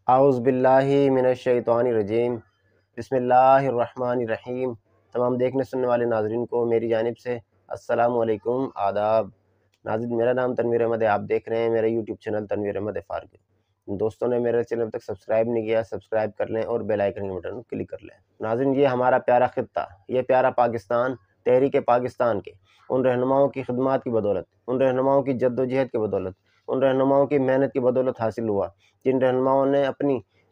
اعوذ باللہ من الشیطان الرجیم، بسم اللہ الرحمن الرحیم۔ تمام دیکھنے سننے والے ناظرین کو میری جانب سے السلام علیکم، آداب۔ ناظرین، میرا نام تنویر احمد ہے، آپ دیکھ رہے ہیں میرا یوٹیوب چینل تنویر احمد فارغ۔ دوستوں نے میرے چینل تک سبسکرائب نہیں کیا، سبسکرائب کر لیں اور بیل آئیکن کے بٹن کو کلک کر لیں۔ ناظرین، یہ ہمارا پیارا خطہ، یہ پیارا پاکستان، تحریک پاکستان کے ان رہنماؤں کی خدمات کی بدولت، ان رہنماؤں کی جد و جہد کی بدولت، ان رہنماؤں کی محنت کی بدولت حاصل ہوا، جن رہنماؤں نے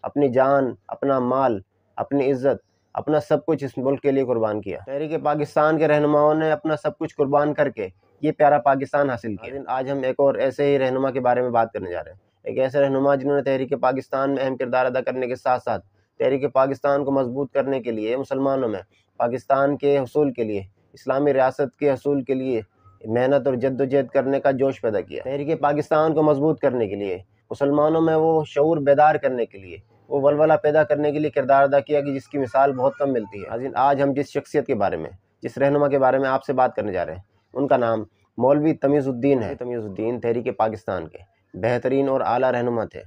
اپنی جان، اپنا مال، اپنی عزت، اپنا سب کچھ اس ملک کے لیے قربان کیا۔ تحریک پاکستان کے رہنماؤں نے اپنا سب کچھ قربان کر کے یہ پیارا پاکستان حاصل کیا۔ آج ہم ایک اور ایسے ہی رہنما کے بارے میں بات کرنے جا رہے ہیں، ایک ایسے رہنما جنہوں نے تحریک پاکستان میں اہم کردار ادا کرنے کے ساتھ ساتھ تحریک پاکستان کو مضبوط کرنے کے لیے، مسلمانوں میں پاکستان کے حصول کے لیے، اسلامی ریاست کے حصول کے لیے محنت اور جد و جہد کرنے کا جوش پیدا کیا۔ تحریک پاکستان کو مضبوط کرنے کے لیے، مسلمانوں میں وہ شعور بیدار کرنے کے لیے، وہ ولولہ پیدا کرنے کے لیے کردار ادا کیا کہ جس کی مثال بہت کم ملتی ہے۔ آج ہم جس شخصیت کے بارے میں، جس رہنما کے بارے میں آپ سے بات کرنے جا رہے ہیں، ان کا نام مولوی تمیز الدین ہے۔ تمیز الدین تحریک پاکستان کے بہترین اور اعلیٰ رہنما تھے۔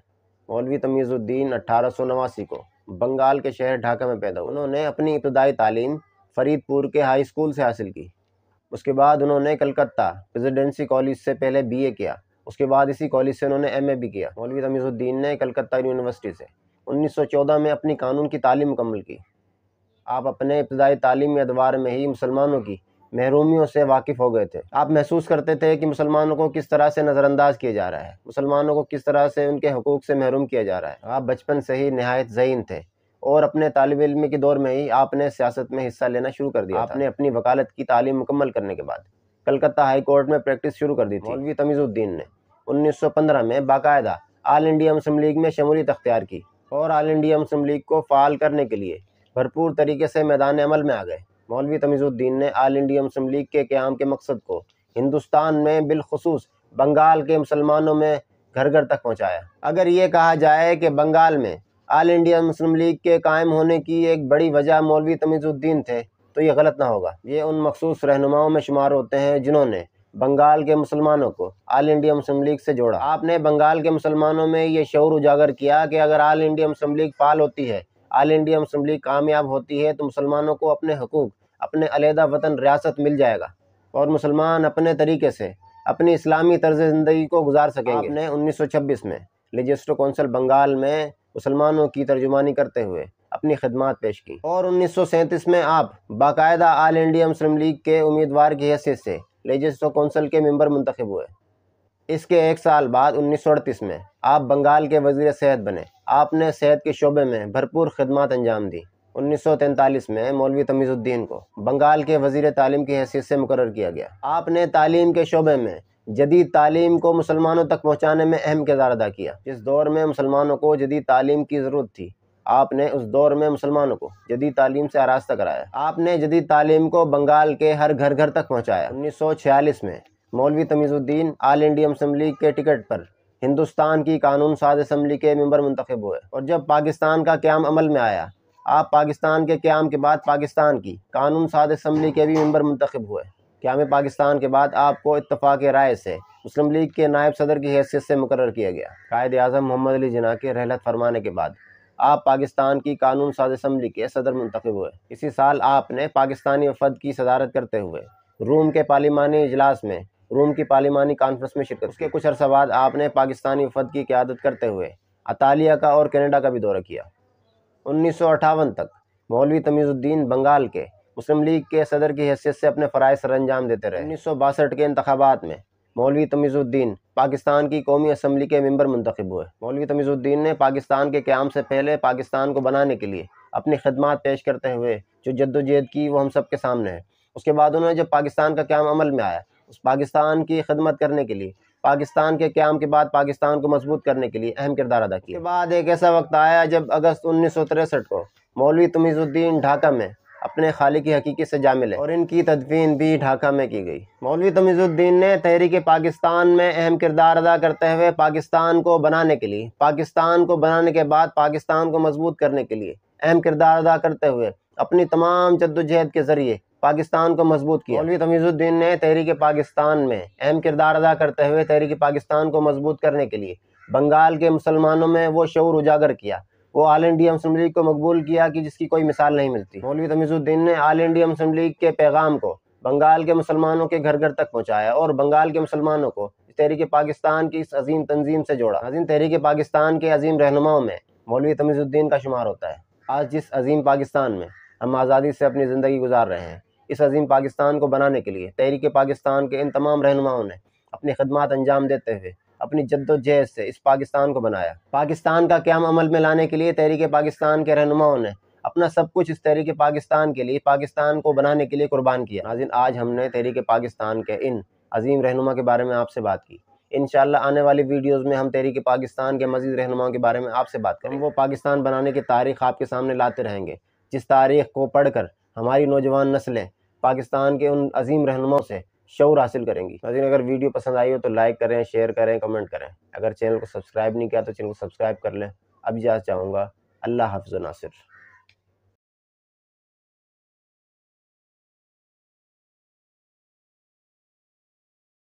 مولوی تمیز الدین 1889 کو بنگال کے شہر ڈھاکہ میں پیدا ہوئے۔ انہوں نے اپنی ابتدائی تعلیم فرید پور کے ہائی اسکول سے حاصل کی۔ اس کے بعد انہوں نے کلکتہ پریزیڈنسی کالج سے پہلے BA کیا، اس کے بعد اسی کالج سے انہوں نے MA بھی کیا۔ مولوی تمیز الدین نے کلکتہ یونیورسٹی سے 1914 میں اپنی قانون کی تعلیم مکمل کی۔ آپ اپنے ابتدائی تعلیمی ادوار میں ہی مسلمانوں کی محرومیوں سے واقف ہو گئے تھے۔ آپ محسوس کرتے تھے کہ مسلمانوں کو کس طرح سے نظر انداز کیا جا رہا ہے، مسلمانوں کو کس طرح سے ان کے حقوق سے محروم کیا جا رہا ہے۔ آپ بچپن سے ہی نہایت ذہین تھے اور اپنے طالب علمی کے دور میں ہی آپ نے سیاست میں حصہ لینا شروع کر دیا۔ آپ نے اپنی وکالت کی تعلیم مکمل کرنے کے بعد کلکتہ ہائی کورٹ میں پریکٹس شروع کر دی تھی۔ مولوی تمیز الدین نے 1915 میں باقاعدہ آل انڈیا مسلم لیگ میں شمولیت اختیار کی اور آل انڈیا مسلم لیگ کو فعال کرنے کے لیے بھرپور طریقے سے میدان عمل میں آ گئے۔ مولوی تمیز الدین نے آل انڈیا مسلم لیگ کے قیام کے مقصد کو ہندوستان میں بالخصوص بنگال کے مسلمانوں میں گھر گھر تک پہنچایا۔ اگر یہ کہا جائے کہ بنگال میں آل انڈیا مسلم لیگ کے قائم ہونے کی ایک بڑی وجہ مولوی تمیز الدین تھے تو یہ غلط نہ ہوگا۔ یہ ان مخصوص رہنماؤں میں شمار ہوتے ہیں جنہوں نے بنگال کے مسلمانوں کو آل انڈیا مسلم لیگ سے جوڑا۔ آپ نے بنگال کے مسلمانوں میں یہ شعور اجاگر کیا کہ اگر آل انڈیا مسلم لیگ فعال ہوتی ہے، آل انڈیا مسلم لیگ کامیاب ہوتی ہے تو مسلمانوں کو اپنے حقوق، اپنے علیحدہ وطن ریاست مل جائے گا اور مسلمان اپنے طریقے سے اپنی اسلامی طرز زندگی کو گزار سکیں گے۔ آپ نے 1926 میں لیجسلیٹو کونسل بنگال میں مسلمانوں کی ترجمانی کرتے ہوئے اپنی خدمات پیش کی اور 1937 میں آپ باقاعدہ آل انڈیا مسلم لیگ کے امیدوار کی حیثیت سے لیجسلیٹو کونسل کے ممبر منتخب ہوئے۔ اس کے ایک سال بعد 1938 میں آپ بنگال کے وزیر صحت بنے۔ آپ نے صحت کے شعبے میں بھرپور خدمات انجام دی۔ 1943 میں مولوی تمیز الدین کو بنگال کے وزیر تعلیم کی حیثیت سے مقرر کیا گیا۔ آپ نے تعلیم کے شعبے میں جدید تعلیم کو مسلمانوں تک پہنچانے میں اہم کردار ادا کیا۔ جس دور میں مسلمانوں کو جدید تعلیم کی ضرورت تھی، آپ نے اس دور میں مسلمانوں کو جدید تعلیم سے آراستہ کرایا۔ آپ نے جدید تعلیم کو بنگال کے ہر گھر گھر تک پہنچایا۔ 1946 میں مولوی تمیز الدین آل انڈیا مسلم لیگ کے ٹکٹ پر ہندوستان کی قانون ساز اسمبلی کے ممبر منتخب ہوئے اور جب پاکستان کا قیام عمل میں آیا، آپ پاکستان کے قیام کے بعد پاکستان کی قانون ساز اسمبلی کے بھی ممبر منتخب ہوئے۔ قیام پاکستان کے بعد آپ کو اتفاق رائے سے مسلم لیگ کے نائب صدر کی حیثیت سے مقرر کیا گیا۔ قائد اعظم محمد علی جناح کے رحلت فرمانے کے بعد آپ پاکستان کی قانون ساز اسمبلی کے صدر منتخب ہوئے۔ اسی سال آپ نے پاکستانی وفد کی صدارت کرتے ہوئے روم کے پارلیمانی اجلاس میں روم کی پارلیمانی کانفرنس میں شرکت۔ اس کے کچھ عرصہ بعد آپ نے پاکستانی وفد کی قیادت کرتے ہوئے اطالیہ کا اور کینیڈا کا بھی دورہ کیا۔ 1958 تک مولوی تمیز الدین بنگال کے مسلم لیگ کے صدر کی حیثیت سے اپنے فرائض سر انجام دیتے رہے۔ 1962 کے انتخابات میں مولوی تمیز الدین پاکستان کی قومی اسمبلی کے ممبر منتخب ہوئے۔ مولوی تمیز الدین نے پاکستان کے قیام سے پہلے پاکستان کو بنانے کے لیے اپنی خدمات پیش کرتے ہوئے جو جد و جہد کی وہ ہم سب کے سامنے ہے۔ اس کے بعد انہوں نے جب پاکستان کا قیام عمل میں آیا، اس پاکستان کی خدمت کرنے کے لیے، پاکستان کے قیام کے بعد پاکستان کو مضبوط کرنے کے لیے اہم کردار ادا کیا۔ اس کے بعد ایک ایسا وقت آیا جب اگست 1963 کو مولوی تمیز الدین ڈھاکہ میں اپنے خالق حقیقی سے جا ملے اور ان کی تدفین بھی ڈھاکہ میں کی گئی۔ مولوی تمیز الدین نے تحریک پاکستان میں اہم کردار ادا کرتے ہوئے پاکستان کو بنانے کے لیے، پاکستان کو بنانے کے بعد پاکستان کو مضبوط کرنے کے لیے اہم کردار ادا کرتے ہوئے اپنی تمام جدوجہد کے ذریعے پاکستان کو مضبوط کیا۔ مولوی تمیز الدین نے تحریک پاکستان میں اہم کردار ادا کرتے ہوئے تحریک پاکستان کو مضبوط کرنے کے لیے بنگال کے مسلمانوں میں وہ شعور اجاگر کیا، وہ آل انڈیا مسلم لیگ کو مقبول کیا کہ جس کی کوئی مثال نہیں ملتی۔ مولوی تمیز الدین نے آل انڈیا مسلم لیگ کے پیغام کو بنگال کے مسلمانوں کے گھر گھر تک پہنچایا اور بنگال کے مسلمانوں کو تحریک پاکستان کی اس عظیم تنظیم سے جوڑا۔ تحریک پاکستان کے عظیم رہنماؤں میں مولوی تمیز الدین کا شمار ہوتا ہے۔ آج جس عظیم پاکستان میں ہم آزادی سے اپنی زندگی گزار رہے ہیں، اس عظیم پاکستان کو بنانے کے لیے تحریک پاکستان کے ان تمام رہنماؤں نے اپنی خدمات انجام دیتے ہوئے اپنی جد و جہد سے اس پاکستان کو بنایا۔ پاکستان کا قیام عمل میں لانے کے لیے تحریک پاکستان کے رہنماؤں نے اپنا سب کچھ اس تحریک پاکستان کے لیے، پاکستان کو بنانے کے لیے قربان کیا۔ ناظرین، آج ہم نے تحریک پاکستان کے ان عظیم رہنما کے بارے میں آپ سے بات کی۔ انشاءاللہ آنے والی ویڈیوز میں ہم تحریک پاکستان کے مزید رہنماؤں کے بارے میں آپ سے بات کریں گے۔ وہ پاکستان بنانے کی تاریخ آپ کے سامنے لاتے رہیں گے، جس تاریخ کو پڑھ کر ہماری نوجوان نسلیں پاکستان کے ان عظیم رہنماؤں سے شعور حاصل کریں گی۔ ناظرین، اگر ویڈیو پسند آئی ہو تو لائک کریں، شیئر کریں، کمنٹ کریں۔ اگر چینل کو سبسکرائب نہیں کیا تو چینل کو سبسکرائب کر لیں۔ اب اجازت چاہوں گا۔ اللہ حافظ و ناصر۔